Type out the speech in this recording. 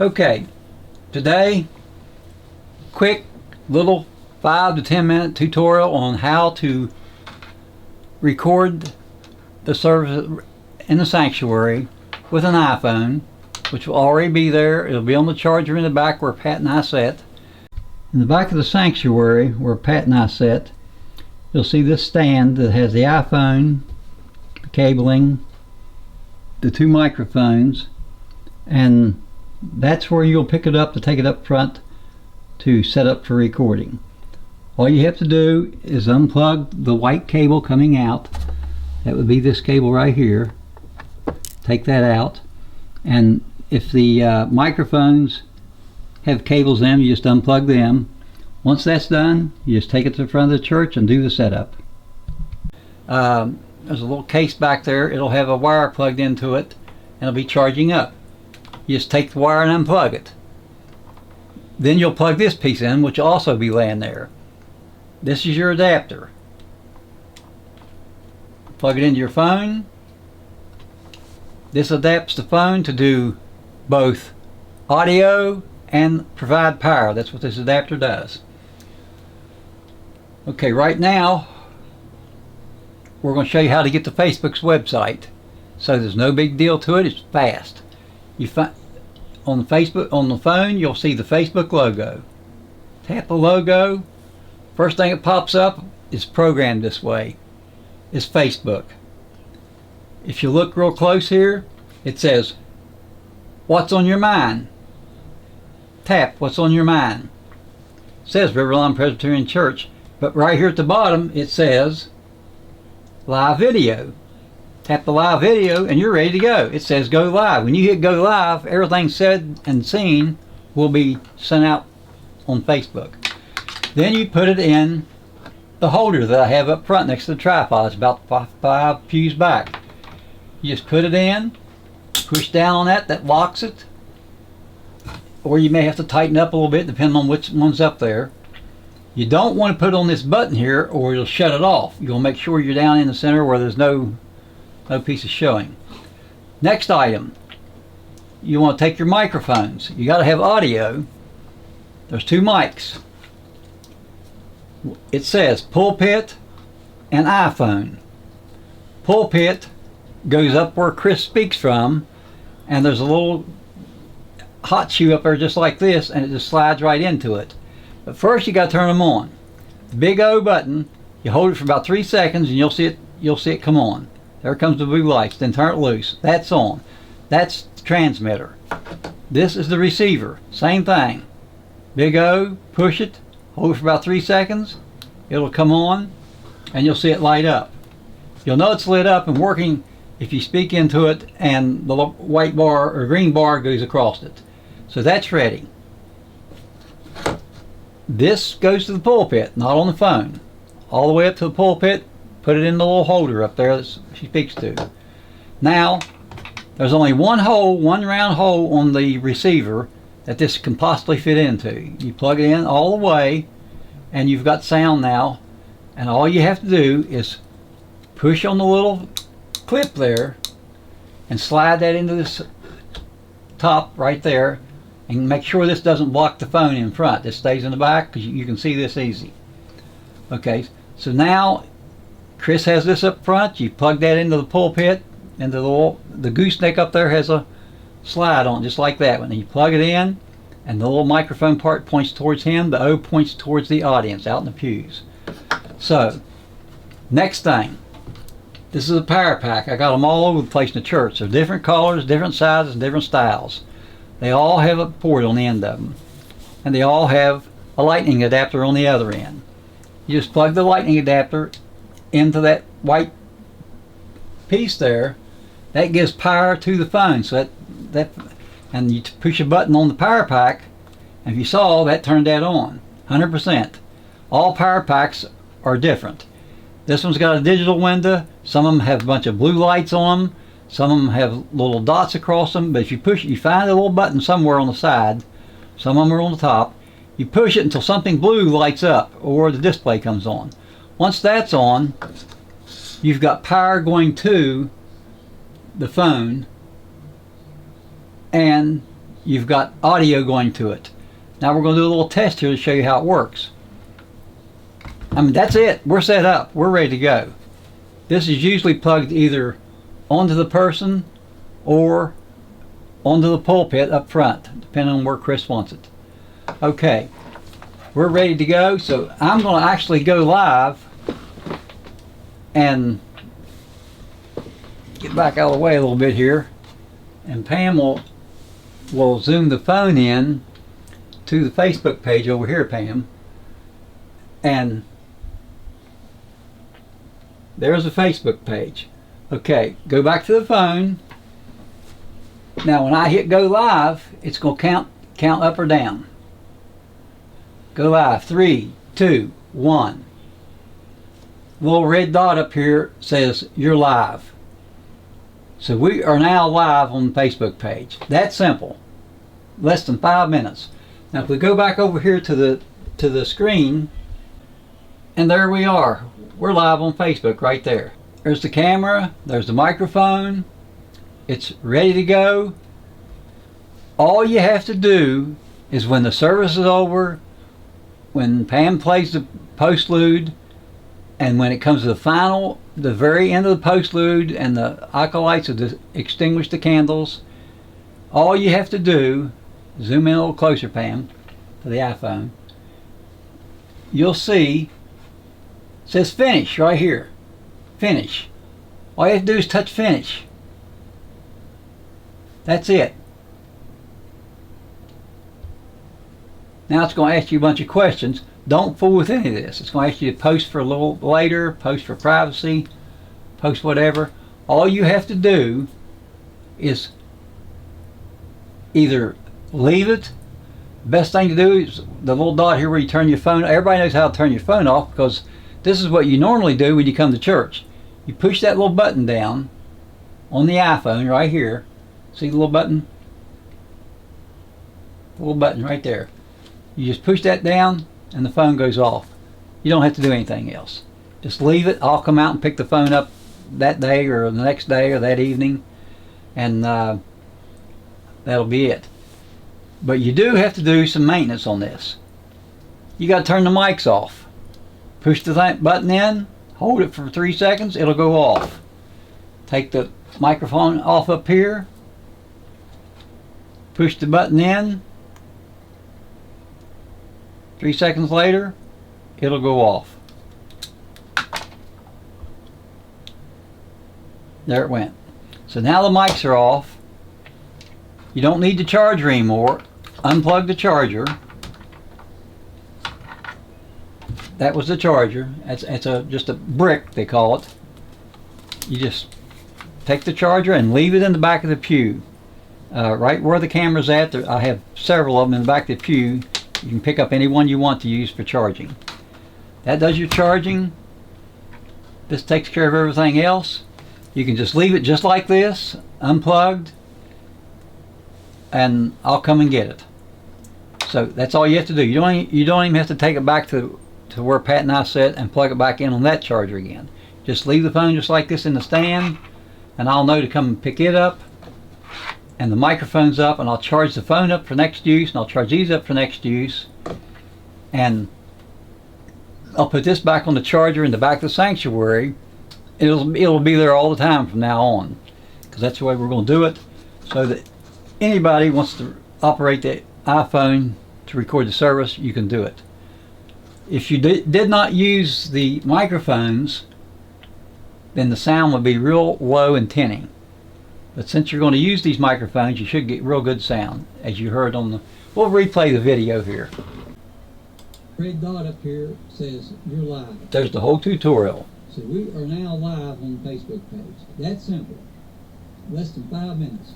Okay, today, quick little 5 to 10 minute tutorial on how to record the service in the sanctuary with an iPhone, which will already be there. It'll be on the charger in the back where Pat and I sat. In the back of the sanctuary where Pat and I sat, you'll see this stand that has the iPhone, the cabling, the 2 microphones, and that's where you'll pick it up to take it up front to set up for recording. All you have to do is unplug the white cable coming out. That would be this cable right here. Take that out, and if the microphones have cables in them, you just unplug them. Once that's done, you just take it to the front of the church and do the setup. There's a little case back there. It'll have a wire plugged into it and it'll be charging up. You just take the wire and unplug it. Then you'll plug this piece in, which will also be laying there. This is your adapter. Plug it into your phone. This adapts the phone to do both audio and provide power. That's what this adapter does. Okay, right now we're going to show you how to get to Facebook's website. So there's no big deal to it. It's fast. You find on the phone, you'll see the Facebook logo. Tap the logo. First thing that pops up is programmed this way. It's Facebook. If you look real close here, it says, "What's on your mind?" Tap "What's on your mind." It says Riverlawn Presbyterian Church, but right here at the bottom it says live video. Tap the live video and you're ready to go. It says go live. When you hit go live, everything said and seen will be sent out on Facebook. Then you put it in the holder that I have up front next to the tripod. It's about 5 pews back. You just put it in, push down on that, that locks it. Or you may have to tighten up a little bit depending on which one's up there. You don't want to put on this button here or it'll shut it off. You'll make sure you're down in the center where there's no piece of showing. Next item, you want to take your microphones. You got to have audio. There's 2 mics. It says pulpit and iPhone. Pulpit goes up where Chris speaks from, and there's a little hot shoe up there just like this, and it just slides right into it. But first you got to turn them on. The big O button, you hold it for about 3 seconds and you'll see it come on. There comes the blue lights. Then turn it loose. That's on. That's the transmitter. This is the receiver. Same thing. Big O, push it, hold it for about 3 seconds. It'll come on and you'll see it light up. You'll know it's lit up and working if you speak into it and the white bar or green bar goes across it. So that's ready. This goes to the pulpit, not on the phone. All the way up to the pulpit, put it in the little holder up there that she speaks to. Now, there's only one round hole on the receiver that this can possibly fit into. You plug it in all the way, and you've got sound now, and all you have to do is push on the little clip there and slide that into this top right there, and make sure this doesn't block the phone in front. This stays in the back because you can see this easy. Okay, so now Chris has this up front. You plug that into the pulpit, and the gooseneck up there has a slide on it, just like that one. And you plug it in, and the little microphone part points towards him. The O points towards the audience out in the pews. So, next thing. This is a power pack. I got them all over the place in the church. They're different colors, different sizes, and different styles. They all have a port on the end of them. And they all have a lightning adapter on the other end. You just plug the lightning adapter into that white piece there. That gives power to the phone. So and you push a button on the power pack, and if you saw, that turned that on 100%. All power packs are different. This one's got a digital window. Some of them have a bunch of blue lights on them. Some of them have little dots across them. But if you push it, you find a little button somewhere on the side. Some of them are on the top. You push it until something blue lights up or the display comes on. Once that's on, you've got power going to the phone and you've got audio going to it. Now we're going to do a little test here to show you how it works. I mean, that's it. We're set up. We're ready to go. This is usually plugged either onto the person or onto the pulpit up front, depending on where Chris wants it. Okay, we're ready to go. So I'm going to actually go live and get back out of the way a little bit here, and Pam will zoom the phone in to the Facebook page over here, Pam, and there's the Facebook page. Okay, go back to the phone. Now when I hit go live, it's going to count up or down. Go live. 3, 2, 1. Little red dot up here says you're live. So we are now live on the Facebook page. That's simple. Less than 5 minutes. Now if we go back over here to the screen, and there we are. We're live on Facebook right there. There's the camera, there's the microphone. It's ready to go. All you have to do is when the service is over, when Pam plays the postlude, and when it comes to the very end of the postlude and the acolytes have extinguished the candles, all you have to do, zoom in a little closer, Pam, to the iPhone, you'll see it says finish right here. Finish. All you have to do is touch finish. That's it. Now it's going to ask you a bunch of questions. Don't fool with any of this. It's going to ask you to post for a little later, post for privacy, post whatever. All you have to do is either leave it. Best thing to do is the little dot here where you turn your phone. Everybody knows how to turn your phone off, because this is what you normally do when you come to church. You push that little button down on the iPhone right here. See the little button? The little button right there. You just push that down and the phone goes off. You don't have to do anything else. Just leave it. I'll come out and pick the phone up that day or the next day or that evening, and that'll be it. But you do have to do some maintenance on this. You got to turn the mics off. Push the button in, hold it for 3 seconds, it'll go off. Take the microphone off up here, push the button in, 3 seconds later, it'll go off. There it went. So now the mics are off. You don't need the charger anymore. Unplug the charger. That was the charger. It's just a brick, they call it. You just take the charger and leave it in the back of the pew. Right where the camera's at, I have several of them in the back of the pew. You can pick up any one you want to use for charging. That does your charging. This takes care of everything else. You can just leave it just like this, unplugged, and I'll come and get it. So that's all you have to do. You don't even have to take it back to where Pat and I sit and plug it back in on that charger again. Just leave the phone just like this in the stand, and I'll know to come and pick it up, and the microphone's up, and I'll charge the phone up for next use, and I'll charge these up for next use, and I'll put this back on the charger in the back of the sanctuary. It'll be there all the time from now on, because that's the way we're going to do it, so that anybody wants to operate the iPhone to record the service, you can do it. If you did not use the microphones, then the sound would be real low and tinny. But since you're going to use these microphones, you should get real good sound, as you heard on the... We'll replay the video here. Red dot up here says you're live. There's the whole tutorial. So we are now live on the Facebook page. That's simple. Less than 5 minutes.